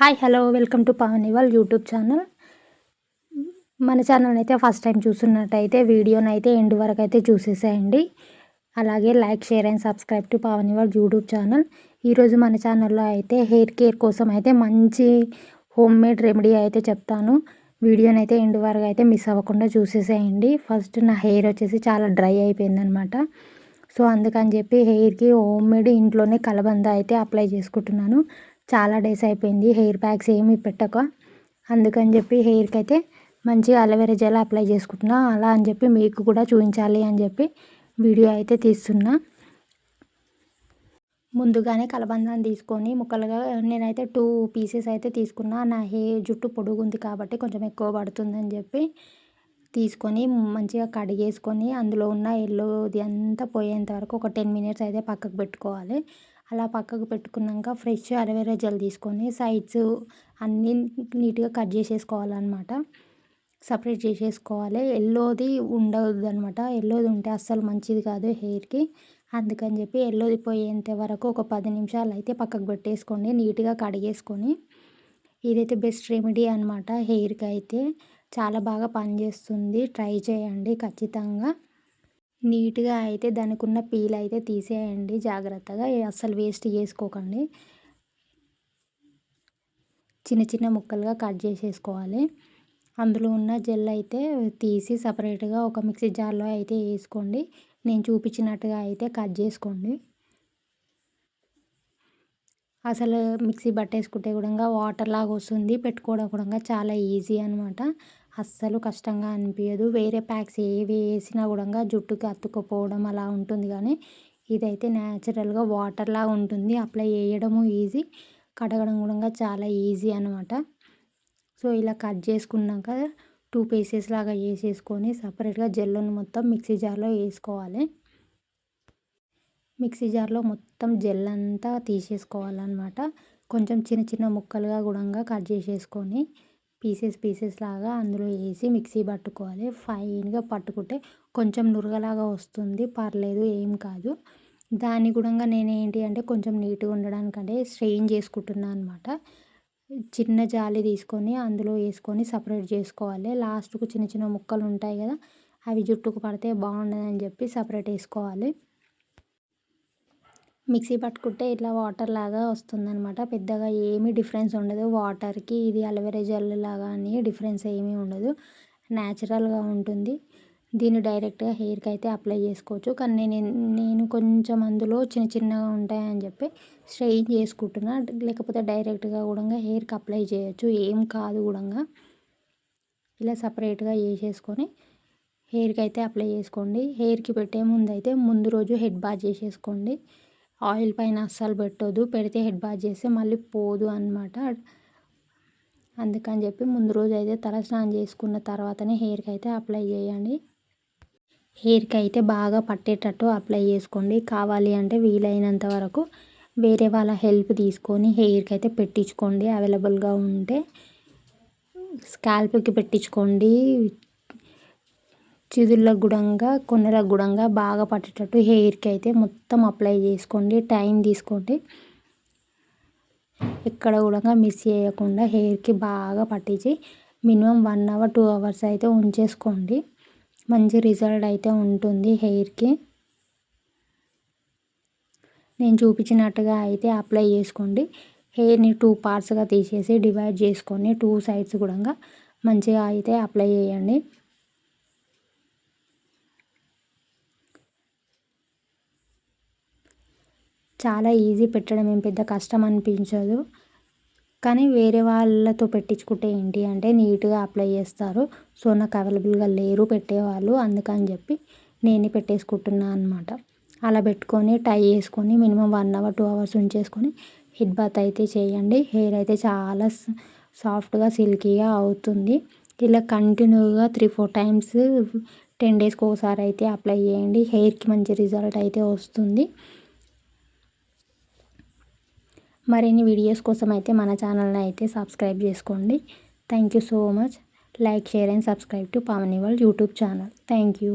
Hi hello welcome to పావనివాల్ YouTube channel. మన channel అయితే ఫస్ట్ టైం చూస్తున్నట్టయితే వీడియోని అయితే ఎండ్ వరకు అయితే చూసేసేయండి. అలాగే like share and subscribe to పావనివాల్ యూట్యూబ్ ఛానల్. ఈరోజు మన ఛానల్లో అయితే హెయిర్ కేర్ కోసం అయితే మంచి హోమ్ మేడ్ రెమెడీ అయితే చెప్తాను. వీడియోని అయితే ఎండ్ వరకు అయితే మిస్ అవ్వకుండా చూసేసేయండి. ఫస్ట్ నా హెయిర్ వచ్చేసి చాలా డ్రై అయిపోయిందనమాట. సో అందుకని చెప్పి హెయిర్కి హోమ్ మేడ్ ఇంట్లోనే కలబంద అయితే అప్లై చేసుకుంటున్నాను. చాలా డేస్ అయిపోయింది హెయిర్ ప్యాక్స్ ఏమీ పెట్టక. అందుకని చెప్పి హెయిర్కి అయితే మంచిగా అలోవెరా జెల్ అప్లై చేసుకుంటున్నా. అలా అని చెప్పి మీకు కూడా చూపించాలి అని చెప్పి వీడియో అయితే తీస్తున్నా. ముందుగానే కలబందాన్ని తీసుకొని ముక్కలుగా నేనైతే 2 పీసెస్ అయితే తీసుకున్నా. నా జుట్టు పొడుగుంది కాబట్టి కొంచెం ఎక్కువ పడుతుందని చెప్పి తీసుకొని మంచిగా కడిగేసుకొని అందులో ఉన్న ఎల్లోది అంతా పోయేంత వరకు ఒక 10 మినిట్స్ అయితే పక్కకు పెట్టుకోవాలి. అలా పక్కకు పెట్టుకున్నాక ఫ్రెష్ అలోవెరా జెల్ తీసుకొని సైడ్స్ అన్నీ నీట్గా కట్ చేసేసుకోవాలన్నమాట. సపరేట్ చేసేసుకోవాలి. ఎల్లోది ఉండవద్దనమాట. ఎల్లోది ఉంటే అస్సలు మంచిది కాదు హెయిర్కి. అందుకని చెప్పి ఎల్లోది పోయేంత వరకు ఒక 10 నిమిషాలు అయితే పక్కకు పెట్టేసుకోండి. నీట్గా కడిగేసుకొని ఇదైతే బెస్ట్ రెమెడీ అనమాట. హెయిర్కి అయితే చాలా బాగా పనిచేస్తుంది. ట్రై చేయండి ఖచ్చితంగా. నీట్గా అయితే దానికి ఉన్న పీల్ అయితే తీసేయండి జాగ్రత్తగా. అస్సలు వేస్ట్ చేసుకోకండి. చిన్న చిన్న ముక్కలుగా కట్ చేసేసుకోవాలి. అందులో ఉన్న జెల్ అయితే తీసి సపరేట్గా ఒక మిక్సీ జార్లో అయితే వేసుకోండి. నేను చూపించినట్టుగా అయితే కట్ చేసుకోండి. అసలు మిక్సీ పట్టేసుకుంటే కూడా వాటర్ లాగా వస్తుంది. పెట్టుకోవడం కూడా చాలా ఈజీ అనమాట. అస్సలు కష్టంగా అనిపించదు. వేరే ప్యాక్స్ ఏవి వేసినా కూడా జుట్టుకి అతుక్కుపోవడం అలా ఉంటుంది. కానీ ఇదైతే న్యాచురల్గా వాటర్లా ఉంటుంది. అప్లై చేయడము ఈజీ, కడగడం కూడా చాలా ఈజీ అనమాట. సో ఇలా కట్ చేసుకున్నాక 2 పీసెస్ లాగా వేసేసుకొని సపరేట్గా జెల్లును మొత్తం మిక్సీ జార్లో వేసుకోవాలి. మిక్సీ జార్లో మొత్తం జెల్ అంతా తీసేసుకోవాలన్నమాట. కొంచెం చిన్న చిన్న ముక్కలుగా కూడా కట్ చేసేసుకొని పీసెస్ లాగా అందులో వేసి మిక్సీ పట్టుకోవాలి. ఫైన్గా పట్టుకుంటే కొంచెం నురగలాగా వస్తుంది, పర్లేదు ఏం కాదు. దాన్ని కూడా నేను ఏంటి అంటే కొంచెం నీట్గా ఉండడానికంటే స్ట్రెయిన్ చేసుకుంటున్నాను అనమాట. చిన్న జాలి తీసుకొని అందులో వేసుకొని సపరేట్ చేసుకోవాలి. లాస్ట్కు చిన్న చిన్న ముక్కలు ఉంటాయి కదా, అవి జుట్టుకు పడితే బాగుండదని చెప్పి సపరేట్ వేసుకోవాలి. మిక్సీ పట్టుకుంటే ఇట్లా వాటర్ లాగా వస్తుందనమాట. పెద్దగా ఏమీ డిఫరెన్స్ ఉండదు. వాటర్కి ఇది అలోవెరా జెల్ లాగా అని డిఫరెన్స్ ఏమీ ఉండదు. న్యాచురల్గా ఉంటుంది. దీన్ని డైరెక్ట్గా హెయిర్కి అయితే అప్లై చేసుకోవచ్చు. కానీ నేను కొంచెం అందులో చిన్న చిన్నగా ఉంటాయని చెప్పి స్ట్రెయిన్ చేసుకుంటున్నా. లేకపోతే డైరెక్ట్గా కూడా హెయిర్కి అప్లై చేయొచ్చు, ఏం కాదు కూడా. ఇలా సపరేట్గా వేసేసుకొని హెయిర్కి అయితే అప్లై చేసుకోండి. హెయిర్కి పెట్టే ముందు అయితే ముందు రోజు హెడ్ బాత్ చేసేసుకోండి. ఆయిల్ పైన అస్సలు పెట్టొద్దు. పెడితే హెడ్ బాత్ చేస్తే మళ్ళీ పోదు అనమాట. అందుకని చెప్పి ముందు రోజు అయితే తలస్నానం చేసుకున్న తర్వాతనే హెయిర్కి అయితే అప్లై చేయండి. హెయిర్కి అయితే బాగా పట్టేటట్టు అప్లై చేసుకోండి. కావాలి అంటే వీలైనంత వరకు వేరే వాళ్ళ హెల్ప్ తీసుకొని హెయిర్కి అయితే పెట్టించుకోండి. అవైలబుల్గా ఉంటే స్కాల్ప్కి పెట్టించుకోండి. చిదుళ్ళకు గుడంగా కొనలకు గుడంగా బాగా పట్టేటట్టు హెయిర్కి అయితే మొత్తం అప్లై చేసుకోండి. టైం తీసుకోండి. ఎక్కడ కూడా మిస్ చేయకుండా హెయిర్కి బాగా పట్టించి మినిమం 1 అవర్ 2 అవర్స్ అయితే ఉంచేసుకోండి. మంచి రిజల్ట్ అయితే ఉంటుంది హెయిర్కి. నేను చూపించినట్టుగా అయితే అప్లై చేసుకోండి. హెయిర్ని 2 పార్ట్స్గా తీసేసి డివైడ్ చేసుకొని 2 సైడ్స్ కూడా మంచిగా అయితే అప్లై చేయండి. చాలా ఈజీ, పెట్టడం ఏం పెద్ద కష్టం అనిపించదు. కానీ వేరే వాళ్ళతో పెట్టించుకుంటే ఏంటి అంటే నీట్గా అప్లై చేస్తారు. సో నాకు అవైలబుల్గా లేరు పెట్టేవాళ్ళు, అందుకని చెప్పి నేనే పెట్టేసుకుంటున్నాను అనమాట. అలా పెట్టుకొని టై చేసుకొని మినిమం 1 అవర్ 2 అవర్స్ ఉంచేసుకొని హెడ్ బాత్ అయితే చేయండి. హెయిర్ అయితే చాలా సాఫ్ట్గా సిల్కీగా అవుతుంది. ఇలా కంటిన్యూగా 3-4 టైమ్స్ 10 డేస్కి ఒకసారి అయితే అప్లై చేయండి. హెయిర్కి మంచి రిజల్ట్ అయితే వస్తుంది. మరిన్ని వీడియోస్ కోసం అయితే మన ఛానల్ని అయితే సబ్స్క్రైబ్ చేసుకోండి. Thank you so much. Like share and subscribe to పావనివాల్ యూట్యూబ్ ఛానల్. Thank you.